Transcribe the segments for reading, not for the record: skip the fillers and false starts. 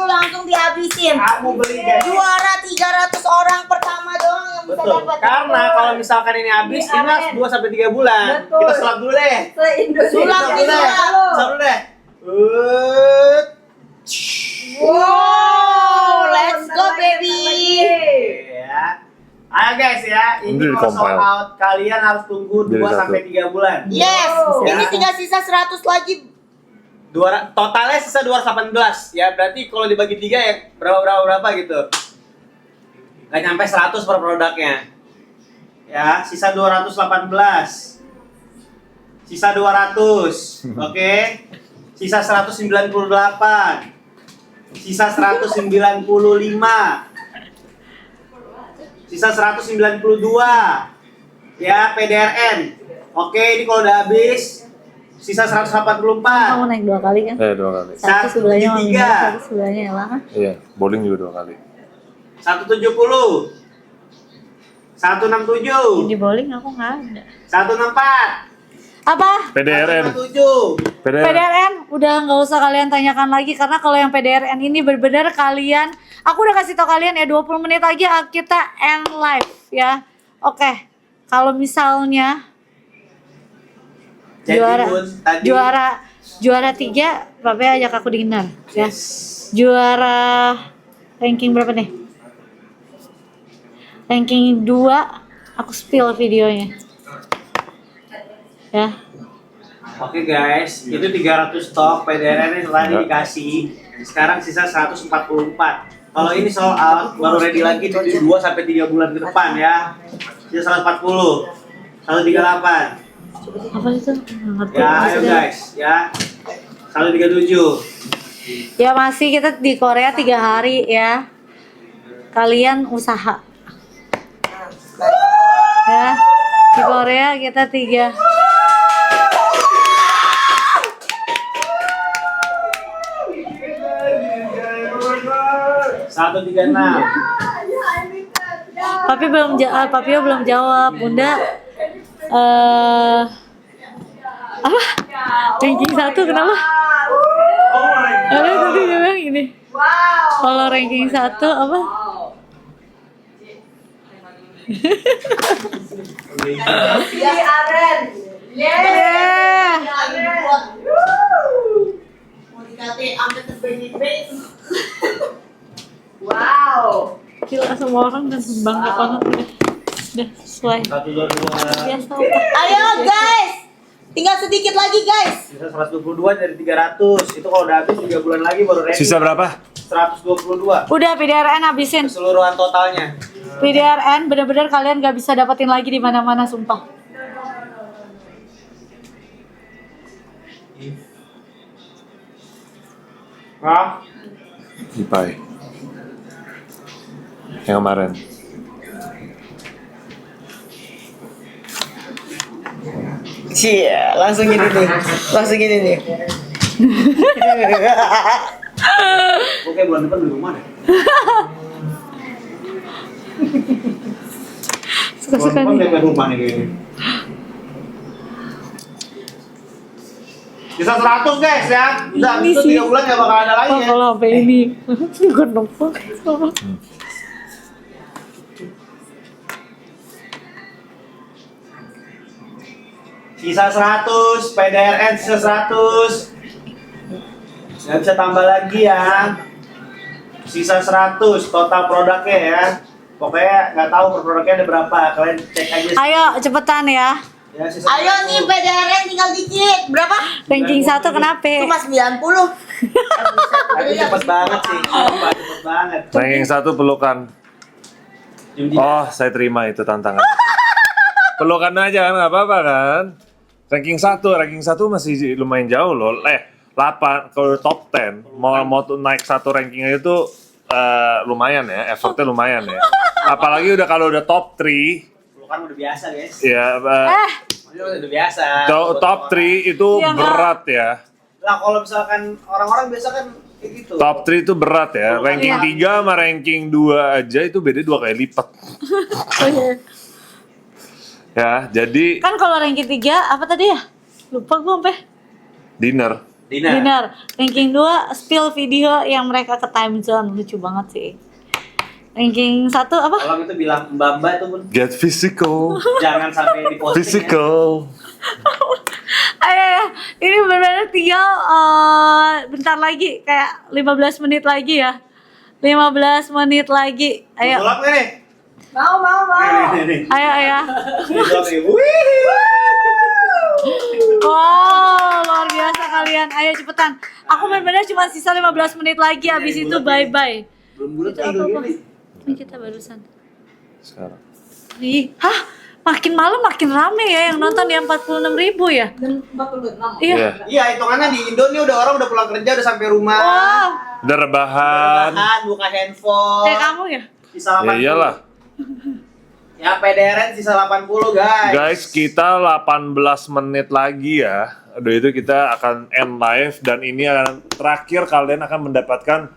langsung dihabisin. Aku beli guys. Juara 300 orang pertama doang yang bisa Betul. dapat. Karena kalau misalkan ini habis, Ini ini harus amin. 2 sampai 3 bulan. Betul. Kita sulap dulu deh. Se-Indonesia. Sulap Sulap nih, dulu deh. sulap. Sulap dulu deh. Wow, let's go baby. Ya. Ayo guys ya, ini Ini kalau sold di-compile. out kalian harus tunggu 2 Jadi satu. sampai 3 bulan. Yes, Ya. ini tinggal sisa 100 lagi. Totalnya sisa 218 ya, berarti kalau dibagi 3 ya berapa gitu. Gak nyampe 100 per produknya. Ya, sisa 218. Sisa 200. Oke. Sisa 198. Sisa 195. Sisa 192. Ya, PDRN. Oke, ini kalau udah habis sisa 184. Kamu naik 2 kali kan? 2 kali. Satu sebelahnya Mami, 173. satu sebelahnya Ella kan? Iya, bowling juga 2 kali. 170. 167. Di bowling aku nggak ada. 164. Apa? PDRN. 167. PDRN udah nggak usah kalian tanyakan lagi karena kalau yang PDRN ini benar-benar kalian, aku udah kasih tau kalian ya 20 menit lagi kita end live ya. Oke, kalau misalnya Jadi, juara Bun, tadi juara 3, Babe ajak aku dinner ya. Juara ranking berapa nih? Ranking 2 aku spill videonya. Ya. Oke guys, itu 300 stok PDRN yang telah dikasih. Sekarang sisa 144. Kalau ini sold out, baru ready lagi di 2 sampai 3 bulan ke depan ya. Sisa 140. 138. Apa itu? Nggak ngerti. Ya, ayo maksudnya. guys, ya. 137. Ya masih kita di Korea 3 hari ya. Kalian usaha. Ya. Di Korea kita 3. 136. Papi belum jawab. Bunda apa? Ranking 1 kenapa? Oh my Ada tadi dia bilang ini. Kalau ranking 1 apa? Ya, Aren. Yeah. Mau dikata angkat terbaik. Wow. Gila semua orang dan bangga banget udah sesuai. 122. Biasa. Ayo guys, tinggal sedikit lagi guys. Sisa 122 dari 300. Itu kalau udah habis 3 bulan lagi baru ready. Sisa berapa? 122. Udah PDRN habisin. Keseluruhan totalnya. PDRN bener-bener kalian gak bisa dapetin lagi di mana-mana sumpah. Hah? Ipai. Yang kemarin. Cia, langsung gini nih. Langsung gini nih. Oke, bulan depan beli rumah deh. Suka-suka Bulan depan nih. beli rumah nih kayaknya. Bisa 100 guys ya. Udah, Ini itu sih. 3 bulan gak bakal ada lagi Oh, ya. kalau sampai ini bukan lupa. Sisa 100, PDRN sisa 100. Nggak bisa tambah lagi ya. Sisa 100 total produknya ya. Pokoknya nggak tahu per produknya ada berapa. Kalian cek aja. Ayo cepetan ya. Ya, sisa Ayo 100. nih PDRN tinggal dikit. Berapa? Ranking 1 kenapa? Cuma 90. Tapi cepet banget sih. Sumpah, cepet banget. Ranking 1 pelukan. Jam-jam. Oh, saya terima itu tantangan. Pelukan aja kan, nggak apa-apa kan? Ranking 1 masih lumayan jauh loh. 8 kalau top 10 mau naik 1 ranking aja tuh lumayan ya, effortnya lumayan ya. Apalagi kalau udah top 3 Pelukan udah biasa guys. ya, Udah biasa. top 3 itu Iya, nggak? berat ya. Lah kalau misalkan orang-orang biasa kan kayak gitu. Top 3 itu berat ya. Ranking Iya. 3 sama ranking 2 aja itu beda 2 kali lipat. Ya, jadi Kan kalau ranking 3 apa tadi ya? Lupa gue sampai dinner. Dinner. Ranking 2 spill video yang mereka ke time zone, lucu banget sih. Ranking 1 apa? Kalau itu bilang Mbak itu pun Get physical. jangan sampai di posting. Physical. Ayo, ini benar-benar tinggal bentar lagi, kayak 15 menit lagi ya. 15 menit lagi. Ayo. Sulap nggak nih? Mau. Nih. Ayo. Sulap nih. Wih. Wow, luar biasa kalian. Ayo cepetan. Aku benar-benar cuma sisa 15 menit lagi, habis itu bye-bye. Belum bulat Itu nih apa? gini. Ini kita barusan. Sekarang. Ih, makin malam makin rame ya yang nonton ya 46.000 ya. 46. Iya. Iya. Iya, hitungannya di Indo nih orang udah pulang kerja, udah sampai rumah. Wow. Udah rebahan. Bahan, buka handphone. Kayak kamu ya? Sisa 80. Ya iyalah. Ya PDRN sisa 80 guys. Guys, kita 18 menit lagi ya. Udah itu kita akan end live dan ini akan terakhir kalian akan mendapatkan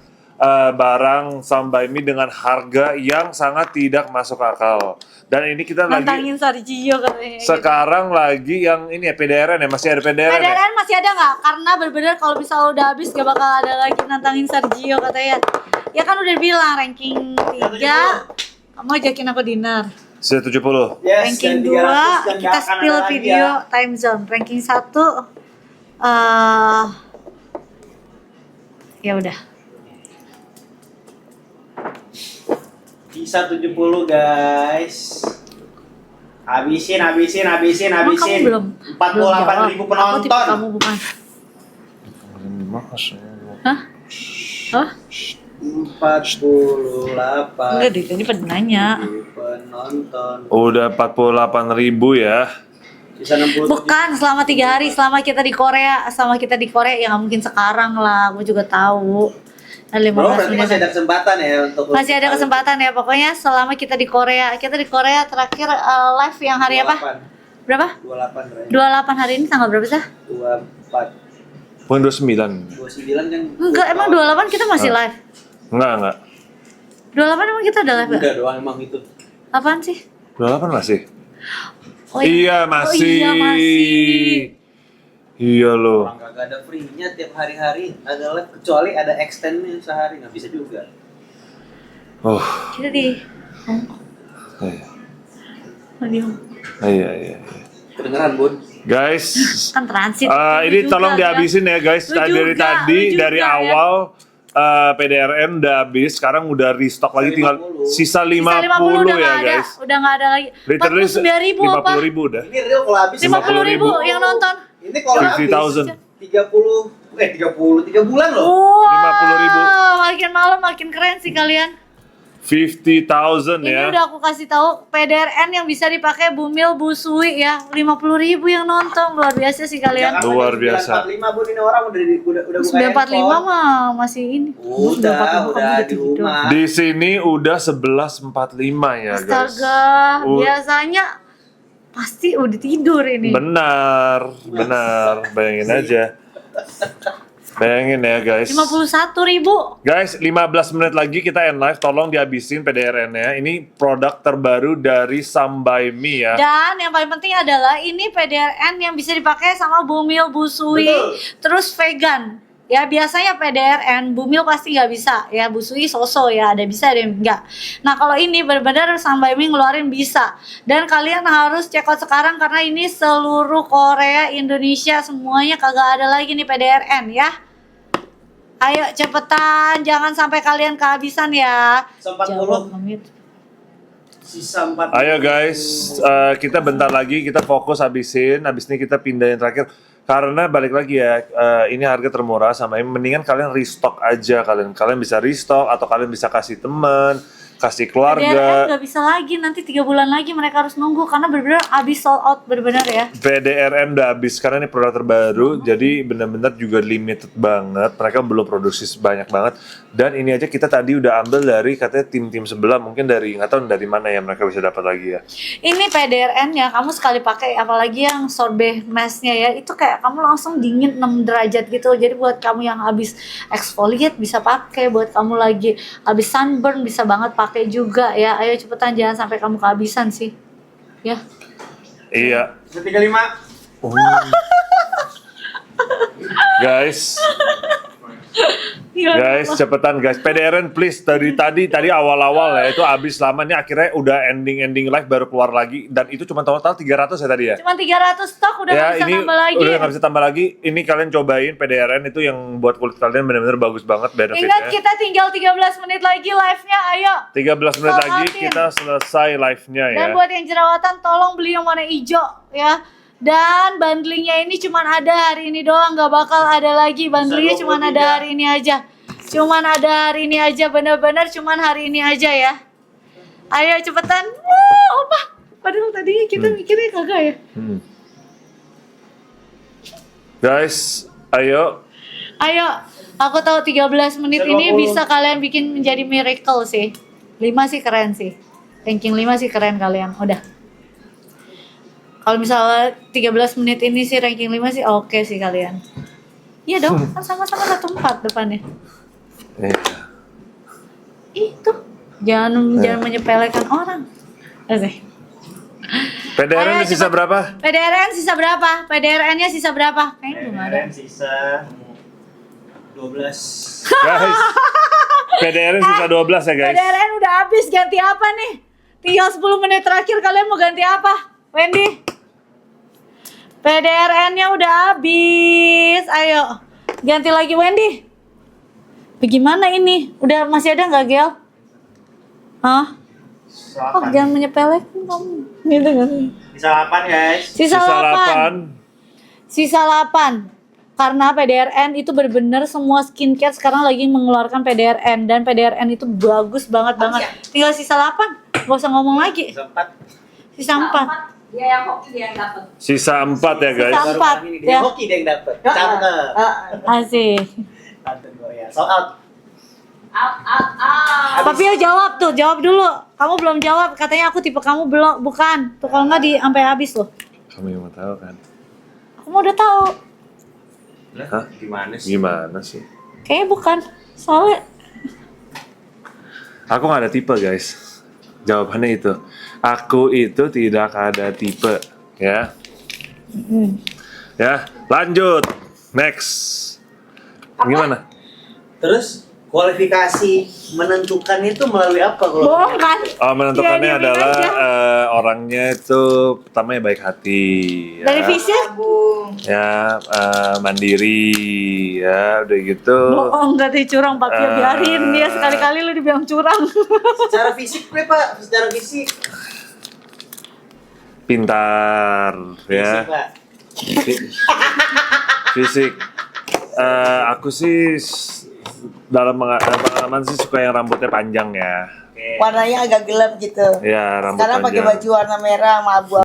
barang Some By Me dengan harga yang sangat tidak masuk akal. Dan ini kita lagi Nantangin Sarjio katanya. sekarang lagi yang ini ya PDRN ya, masih ada PDRN ya? PDRN masih ada nggak? Karena bener-bener kalau misalnya udah habis gak bakal ada lagi nantangin Sergio katanya. Ya kan udah bilang ranking 3 kamu ajakin aku dinner. Sudah 70. Yes, Ranking dan 300 dan 2 nggak kita akan spill ada lagi video ya. time zone. Ranking 1 ya udah. Sisa 70 guys. Habisin. Emang kamu belum 48.000 jawab? Aku tipe penonton. kamu bukan. Hah? Hah? 48 Enggak deh, tadi pada nanya. penonton. Udah 48.000 ya. Sisa 67. Bukan, selama 3 hari, selama kita di Korea ya nggak mungkin sekarang lah, aku juga tahu. Ada Bro, 15 berarti menit. masih ada kesempatan ya untuk Masih ada kesempatan ya, pokoknya selama kita di Korea terakhir live yang hari apa? Berapa? 28 28 hari ini tanggal berapa sih? 24 Poin 29. 29 kan. Enggak, emang 28 kita masih live. Enggak. 28 emang kita ada live gak? Udah doang emang itu. Apaan sih? 28 masih? Oh, Iya masih. Oh, iya masih. Iya loh. Orang kagak ada free-nya tiap hari-hari ada live kecuali ada extend-nya sehari nggak bisa juga. Oh. Kita di Iya. Aduh. Iya. Kedengeran, Bun? Guys, Kan transit. ini Lu juga, tolong ya. dihabisin ya guys. Lu Dari juga, tadi lu juga, dari ya. awal PDRN udah habis, sekarang udah restock lagi tinggal 50. sisa 50 Sisa 50 udah ya nggak ada, guys. udah nggak ada lagi. Literally 49.000 apa? 50.000 udah. Ini real kalau habis 50.000 yang nonton. Ini kalau habis 50.000. 3 bulan loh. Wow, 50.000. makin malam makin keren sih kalian. 50.000 Ini ya. udah aku kasih tahu PDRN yang bisa dipakai Bumil Busui ya. 50.000 yang nonton, luar biasa sih kalian. Jangan Luar sampai biasa. 945 Bun, ini orang udah buka 945 handphone. mah masih ini. Udah 945 kamu di tidur. rumah. Di sini udah 11.45 ya guys. Astaga, biasanya pasti udah tidur ini. Benar. Bayangin aja. Bayangin ya guys. 51.000. Guys, 15 menit lagi kita end live. Tolong dihabisin PDRN-nya. Ini produk terbaru dari Some By Me ya. Dan yang paling penting adalah ini PDRN yang bisa dipakai sama Bumil Busui, Betul. terus vegan. Ya biasanya PDRN, Bumil pasti nggak bisa. Ya Busui so-so ya, ada bisa ada yang enggak. Nah kalau ini benar-benar Some By Me ngeluarin bisa. Dan kalian harus check out sekarang karena ini seluruh Korea, Indonesia semuanya kagak ada lagi nih PDRN ya. Ayo cepetan, jangan sampai kalian kehabisan ya. Sisa 40. Jawab, Mamit. Sisa 40. Ayo guys, kita bentar lagi kita fokus habisin. Habis ini kita pindahin terakhir. Karena balik lagi ya, ini harga termurah sama ini. Mendingan kalian restock aja kalian. Kalian bisa restock atau kalian bisa kasih teman, kasih PDRN keluarga. nggak bisa lagi, nanti 3 bulan lagi mereka harus nunggu karena benar-benar habis sold out benar-benar ya. PDRN udah habis karena ini produk terbaru, jadi benar-benar juga limited banget. Mereka belum produksi sebanyak banget. Dan ini aja kita tadi udah ambil dari katanya tim-tim sebelah, mungkin dari nggak tahu dari mana ya mereka bisa dapat lagi ya. Ini PDRN ya, kamu sekali pakai apalagi yang sorbet mask-nya ya, itu kayak kamu langsung dingin 6 derajat gitu. Jadi buat kamu yang habis exfoliate bisa pakai, buat kamu lagi habis sunburn bisa banget pakai juga ya. Ayo cepetan jangan sampai kamu kehabisan sih. Ya. Iya. Sisa 35. Guys, Gila, guys, cepetan guys. PDRN please. Tadi awal-awal ya itu habis lama nih, akhirnya udah ending live baru keluar lagi, dan itu cuma total 300 ya tadi ya. Cuma 300 stok udah Ya nggak bisa ini nambah lagi. udah nggak bisa tambah lagi. Ini kalian cobain PDRN itu yang buat kulit kalian benar-benar bagus banget benefitnya. Ingat kita tinggal 13 menit lagi live-nya, ayo. 13 menit lagi Selamatin. kita selesai live-nya ya. Dan buat yang jerawatan tolong beli yang warna hijau ya. Dan bundlingnya ini cuman ada hari ini doang, nggak bakal ada lagi. Bundlingnya cuman ada hari ini aja. Cuman ada hari ini aja, bener-bener cuman hari ini aja ya. Ayo cepetan. Opa. Padahal tadinya kita mikirnya kagak ya. Guys, ayo. Ayo, aku tahu 13 menit ini bisa kalian bikin menjadi miracle sih. 5 sih keren sih. Ranking 5 sih keren kalian. Udah. Kalau misalnya 13 menit ini sih ranking 5 sih oke sih kalian. Iya dong, kan sama-sama 1-4 depannya. Itu. Jangan menyepelekan orang. Oke. PDRN sisa berapa? PDRN sisa berapa? PDRN-nya sisa berapa? Kayaknya belum ada. PDRN sisa 12. Guys, PDRN sisa 12 ya guys. PDRN udah habis, ganti apa nih? Tinggal 10 menit terakhir, kalian mau ganti apa? Wendy? PDRN-nya udah habis. Ayo, ganti lagi Wendy. Bagaimana ini? Udah masih ada nggak Gel? Hah? Oh, jangan menyepelekan kamu. Gitu kan. Sisa 8 guys. Sisa 8. 8. Sisa 8. Karena PDRN itu benar-benar semua skincare sekarang lagi mengeluarkan PDRN, dan PDRN itu bagus banget. Tinggal sisa 8. Gak usah ngomong lagi. Sisa 4. Sisa 4. Dia yang hoki dia yang dapat. Sisa 4 ya guys. Sisa 4 Dia ya. hoki dia yang dapet. Cakep. Asik. Tante Korea. Sold out. Papio jawab tuh, jawab dulu. Kamu belum jawab, katanya aku tipe kamu belum, bukan. Tuh kalau nggak sampai habis loh. Kamu yang mau tahu kan? Aku mau udah tahu. Hah? Gimana sih? Gimana sih? Kayaknya bukan. Soalnya Aku nggak ada tipe guys. Jawabannya itu. Aku itu tidak ada tipe, ya. Ya, lanjut. Next. Gimana? Terus kualifikasi menentukan itu melalui apa kalau? bohong kan? Oh, menentukannya Iya, adalah aja. Orangnya itu pertama ya baik hati, ya. Dari fisik? Ya, mandiri, ya, udah gitu. Bohong, gak curang Papio, biarin dia sekali-kali lu dibilang curang. Secara fisik gue Pak, secara fisik. Pintar, ya. Fisik, Pak. Fisik. Aku sih dalam pengalaman sih suka yang rambutnya panjang ya. Oke. Warnanya agak gelap gitu. Ya, rambut Sekarang pakai panjang. baju warna merah sama abu